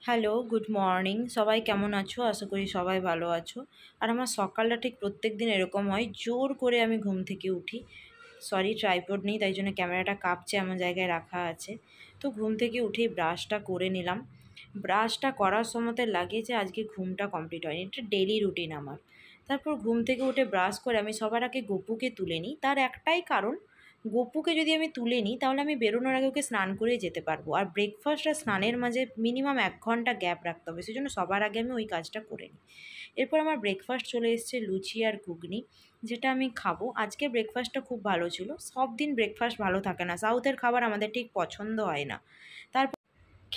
Hello, good morning. সবাই কেমন আছো? আশা করি সবাই ভালো আছো। আর আমার সকালটা ঠিক প্রত্যেকদিন এরকম হয়, জোর করে আমি ঘুম থেকে উঠি। সরি, ট্রাইপড নেই, তাই জন্য ক্যামেরাটা কাঁপছে, এমন জায়গায় রাখা আছে। তো ঘুম থেকে উঠেই ব্রাশটা করে নিলাম। ব্রাশটা করার সময়তে লাগে যে আজকে ঘুমটা কমপ্লিট হয়নি, এটা ডেইলি রুটিন আমার। তারপর ঘুম থেকে উঠে ব্রাশ করে আমি সবার আগে গপুকে তুলে নিই। তার একটাই কারণ, গপুকে যদি আমি তুলে নিই তাহলে আমি বেরোনোর আগে ওকে স্নান করে যেতে পারবো। আর ব্রেকফাস্ট আর স্নানের মাঝে মিনিমাম 1 ঘন্টা গ্যাপ রাখতে হবে, সেজন্য সবার আগে আমি ওই কাজটা করে নিই। এরপর আমার ব্রেকফাস্ট চলে এসেছে লুচি আর ঘুগনি, যেটা আমি খাবো। আজকে ব্রেকফাস্টটা খুব ভালো ছিল। সব দিন ব্রেকফাস্ট ভালো থাকে না, সাউথের খাবার আমাদের ঠিক পছন্দ হয় না। তারপর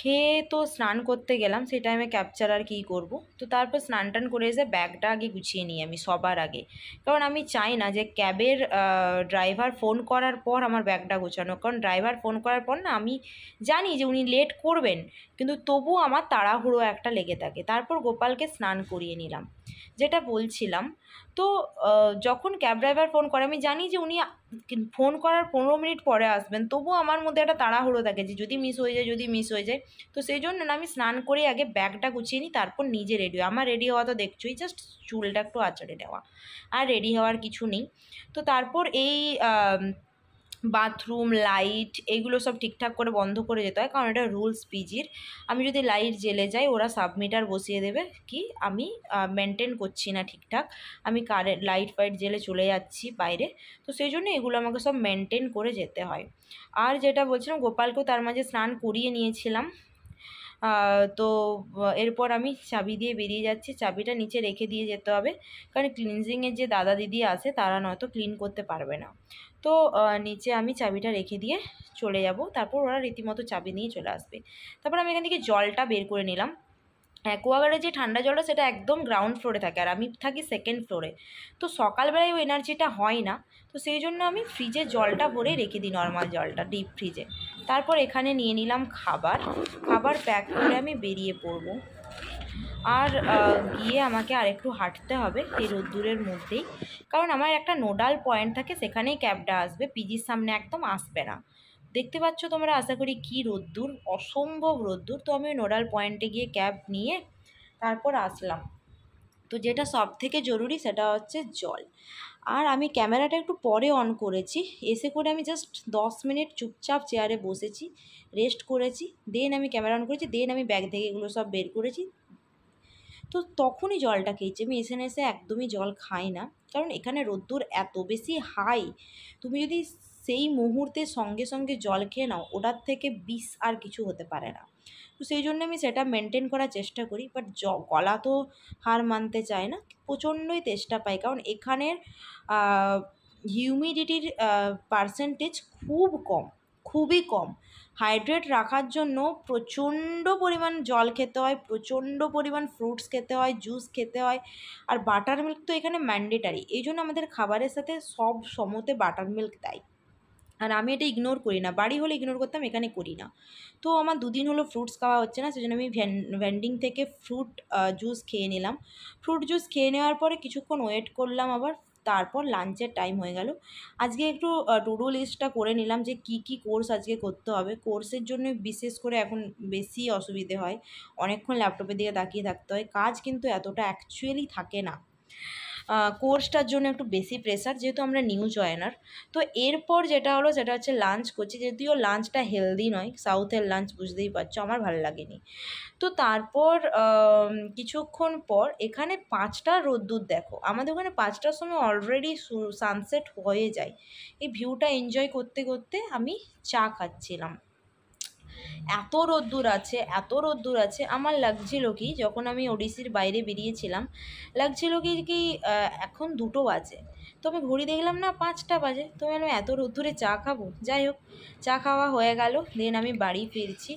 খেয়ে তো স্নান করতে গেলাম, সেই টাইমে ক্যাপচার আর কী করবো। তো তারপর স্নান টান করে এসে ব্যাগটা আগে গুছিয়ে নিই আমি সবার আগে। কারণ আমি চাই না যে ক্যাবের ড্রাইভার ফোন করার পর আমার ব্যাগটা গোছানো, কারণ ড্রাইভার ফোন করার পর না, আমি জানি যে উনি লেট করবেন, কিন্তু তবুও আমার তাড়াহুড়ো একটা লেগে থাকে। তারপর গোপালকে স্নান করিয়ে নিলাম, যেটা বলছিলাম। তো যখন ক্যাব ড্রাইভার ফোন করে, আমি জানি যে উনি ফোন করার 15 মিনিট পরে আসবেন, তবুও আমার মধ্যে একটা তাড়াহুড়ো থাকে যে যদি মিস হয়ে যায়, যদি মিস হয়ে যায়। তো সেই জন্য না, আমি স্নান করে আগে ব্যাগটা গুছিয়ে নিই, তারপর নিজে রেডি হই। আমার রেডি হওয়া তো দেখছোই, জাস্ট চুলটা একটু আঁচড়ে নেওয়া, আর রেডি হওয়ার কিছু নেই। তো তারপর এই বাথরুম লাইট এইগুলো সব ঠিকঠাক করে বন্ধ করে যেতে হয়, কারণ এটা রুলস পিজির। আমি যদি লাইট জ্বেলে যাই, ওরা সাবমিটার বসিয়ে দেবে কি আমি মেনটেন করছি না ঠিকঠাক, আমি কারেন্ট লাইট ফাইট জ্বেলে চলে যাচ্ছি বাইরে। তো সেই জন্য এগুলো আমাকে সব মেনটেন করে যেতে হয়। আর যেটা বলছিলাম, গোপালকেও তার মাঝে স্নান করিয়ে নিয়েছিলাম। তো এরপর আমি চাবি দিয়ে বেরিয়ে যাচ্ছি। চাবিটা নিচে রেখে দিয়ে যেতে হবে, কারণ ক্লিনজিংয়ের যে দাদা দিদি আছে তারা নয়তো ক্লিন করতে পারবে না। তো নিচে আমি চাবিটা রেখে দিয়ে চলে যাব, তারপর ওরা রীতিমতো চাবি নিয়ে চলে আসবে। তারপর আমি এখান থেকে জলটা বের করে নিলাম। অ্যাকোয়াগার্ডের যে ঠান্ডা জলটা, সেটা একদম গ্রাউন্ড ফ্লোরে থাকে, আর আমি থাকি সেকেন্ড ফ্লোরে। তো সকালবেলায় ওই এনার্জিটা হয় না, তো সেই জন্য আমি ফ্রিজে জলটা ভরে রেখে দিই, নর্মাল জলটা ডিপ ফ্রিজে। তারপর এখানে নিয়ে নিলাম খাবার। খাবার প্যাক করে আমি বেরিয়ে পড়বো। আর গিয়ে আমাকে আরেকটু হাঁটতে হবে এই রোদ্দুরের মধ্যেই, কারণ আমার একটা নোডাল পয়েন্ট থাকে, সেখানেই ক্যাবটা আসবে, পিজির সামনে একদম আসবে না। দেখতে পাচ্ছ তোমরা আশা করি কী রোদ্দুর, অসম্ভব রোদ্দুর। তো আমি ওই নোডাল পয়েন্টে গিয়ে ক্যাব নিয়ে তারপর আসলাম। তো যেটা সব থেকে জরুরি সেটা হচ্ছে জল। আর আমি ক্যামেরাটা একটু পরে অন করেছি, এসে করে আমি জাস্ট 10 মিনিট চুপচাপ চেয়ারে বসেছি, রেস্ট করেছি, দেন আমি ক্যামেরা অন করেছি, দেন আমি ব্যাগ থেকে এগুলো সব বের করেছি। তো তখনই জলটা খেয়েছি আমি। এসে একদমই জল খাই না, কারণ এখানে রোদ্দুর এত বেশি হাই, তুমি যদি সেই মুহূর্তে সঙ্গে সঙ্গে জল খেয়ে নাও, ওটার থেকে বিষ আর কিছু হতে পারে না। তো সেই জন্য আমি সেটা মেনটেন করার চেষ্টা করি, বাট গলা তো হার মানতে চায় না, প্রচণ্ডই তেষ্টা পাই, কারণ এখানের হিউমিডিটির পার্সেন্টেজ খুব কম, খুবই কম। হাইড্রেট রাখার জন্য প্রচণ্ড পরিমাণ জল খেতে হয়, প্রচণ্ড পরিমাণ ফ্রুটস খেতে হয়, জুস খেতে হয়। আর বাটার মিল্ক তো এখানে ম্যান্ডেটারি, এই জন্য আমাদের খাবারের সাথে সব সময়তে বাটার মিল্ক দেয়। আর আমি এটা ইগনোর করি না, বাড়ি হলে ইগনোর করতাম, এখানে করি না। তো আমার 2 দিন হলো ফ্রুটস খাওয়া হচ্ছে না, সেজন্য আমি ভেন্ডিং থেকে ফ্রুট জুস খেয়ে নিলাম। ফ্রুট জুস খেয়ে নেওয়ার পরে কিছুক্ষণ ওয়েট করলাম আবার, তারপর লাঞ্চের টাইম হয়ে গেল। আজকে একটু টু ডু লিস্টটা করে নিলাম যে কী কী কোর্স আজকে করতে হবে। কোর্সের জন্য বিশেষ করে এখন বেশি অসুবিধে হয়, অনেকক্ষণ ল্যাপটপের দিকে তাকিয়ে থাকতে হয়, কাজ কিন্তু এতটা অ্যাকচুয়ালি থাকে না। কোর্সটার জন্য একটু বেশি প্রেশার, যেহেতু আমরা নিউ জয়েনার। তো এরপর যেটা হলো সেটা হচ্ছে লাঞ্চ করছি, যদিও লাঞ্চটা হেলদি নয়, সাউথের লাঞ্চ বুঝতেই পারছো আমার ভালো লাগেনি। তো তারপর কিছুক্ষণ পর এখানে 5টা রোদ্দুর, দেখো আমাদের ওখানে 5টার সময় অলরেডি সানসেট হয়ে যায়। এই ভিউটা এনজয় করতে করতে আমি চা খাচ্ছিলাম। এত রোদ্দুর আছে, এত রোদ্দুর আছে, আমার লাগছিল কি, যখন আমি ওডিসির বাইরে বেরিয়েছিলাম, লাগছিল কি কি এখন 2টো বাজে। তো আমি ঘড়ি দেখলাম না, 5টা বাজে। তো আমি বললাম এত রোদ্দুরে চা খাবো, যাই হোক চা খাওয়া হয়ে গেল, দেন আমি বাড়ি ফিরছি।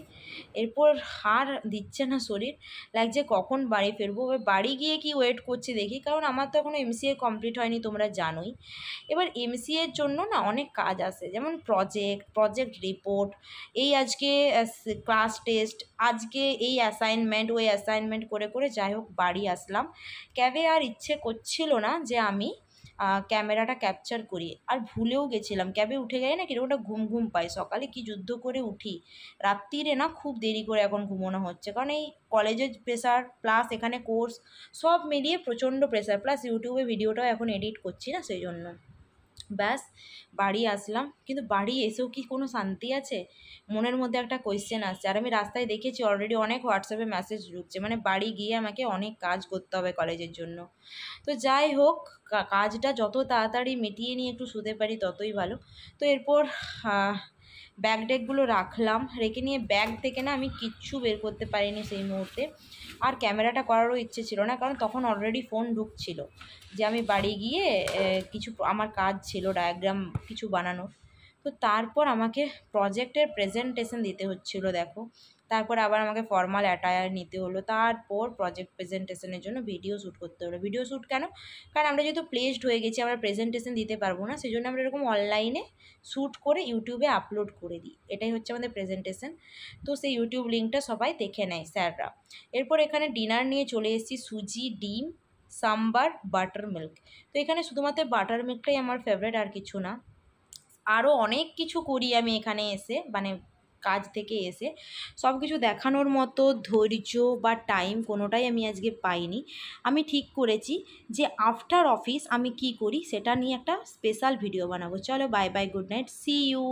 এরপর হার দিচ্ছে না শরীর, লাগছে কখন বাড়ি ফিরবো। এবার বাড়ি গিয়ে কি ওয়েট করছি দেখি, কারণ আমার তো এখনও এমসিএ কমপ্লিট হয়নি, তোমরা জানোই। এবার এমসিএর জন্য না অনেক কাজ আসে, যেমন প্রজেক্ট রিপোর্ট, এই আজকে ক্লাস টেস্ট, আজকে এই অ্যাসাইনমেন্ট, ওই অ্যাসাইনমেন্ট করে করে যাই হোক বাড়ি আসলাম। ক্যাবে আর ইচ্ছে করছিল না যে আমি ক্যামেরাটা ক্যাপচার করি। আর ভুলেও গেছিলাম, ক্যাবে উঠে গেলে না কিরকম একটা ঘুম ঘুম পায়, সকালে কি যুদ্ধ করে উঠি, রাত্রিরে না খুব দেরি করে এখন ঘুমোনো হচ্ছে, কারণ এই কলেজের প্রেশার প্লাস এখানে কোর্স সব মিলিয়ে প্রচণ্ড প্রেশার, প্লাস ইউটিউবে ভিডিওটাও এখন এডিট করছি না, সেই জন্য। ব্যাস বাড়ি আসলাম, কিন্তু বাড়ি এসেও কি কোনো শান্তি আছে? মনের মধ্যে একটা কোয়েশ্চেন আসছে। আর আমি রাস্তায় দেখেছি অলরেডি অনেক হোয়াটসঅ্যাপে মেসেজ ঢুকছে, মানে বাড়ি গিয়ে আমাকে অনেক কাজ করতে হবে কলেজের জন্য। তো যাই হোক, কাজটা যত তাড়াতাড়ি মিটিয়ে নিয়ে একটু শুতে পারি ততই ভালো। তো এরপর ব্যাগ ড্যাগগুলো রাখলাম, রেখে নিয়ে ব্যাগ থেকে না আমি কিচ্ছু বের করতে পারিনি সেই মুহূর্তে। আর ক্যামেরাটা করারও ইচ্ছে ছিল না, কারণ তখন অলরেডি ফোন ঢুকছিল যে আমি বাড়ি গিয়ে কিছু আমার কাজ ছিল ডায়াগ্রাম কিছু বানানোর। তো তারপর আমাকে প্রজেক্টের প্রেজেন্টেশন দিতে হচ্ছিল দেখো, তারপর আবার আমাকে ফর্মাল অ্যাটায়ার নিতে হলো, তারপর প্রজেক্ট প্রেজেন্টেশনের জন্য ভিডিও শ্যুট করতে হলো। ভিডিও শ্যুট কেন? কারণ আমরা যেহেতু প্লেসড হয়ে গেছি, আমরা প্রেজেন্টেশন দিতে পারবো না, সেই জন্য আমরা এরকম অনলাইনে শ্যুট করে ইউটিউবে আপলোড করে দিই, এটাই হচ্ছে আমাদের প্রেজেন্টেশন। তো সেই ইউটিউব লিঙ্কটা সবাই দেখে নেয় স্যাররা। এরপর এখানে ডিনার নিয়ে চলে এসেছি, সুজি, ডিম, সাম্বার, বাটার মিল্ক। তো এখানে শুধুমাত্র বাটার মিল্কটাই আমার ফেভারিট, আর কিছু না। আরও অনেক কিছু করি আমি এখানে এসে, মানে কাজ থেকে এসে সব কিছু দেখানোর মতো ধৈর্য বা টাইম কোনোটাই আমি আজকে পাইনি। আমি ঠিক করেছি যে আফটার অফিস আমি কি করি সেটা নিয়ে একটা স্পেশাল ভিডিও বানাবো। চলো bye bye, good night, see you.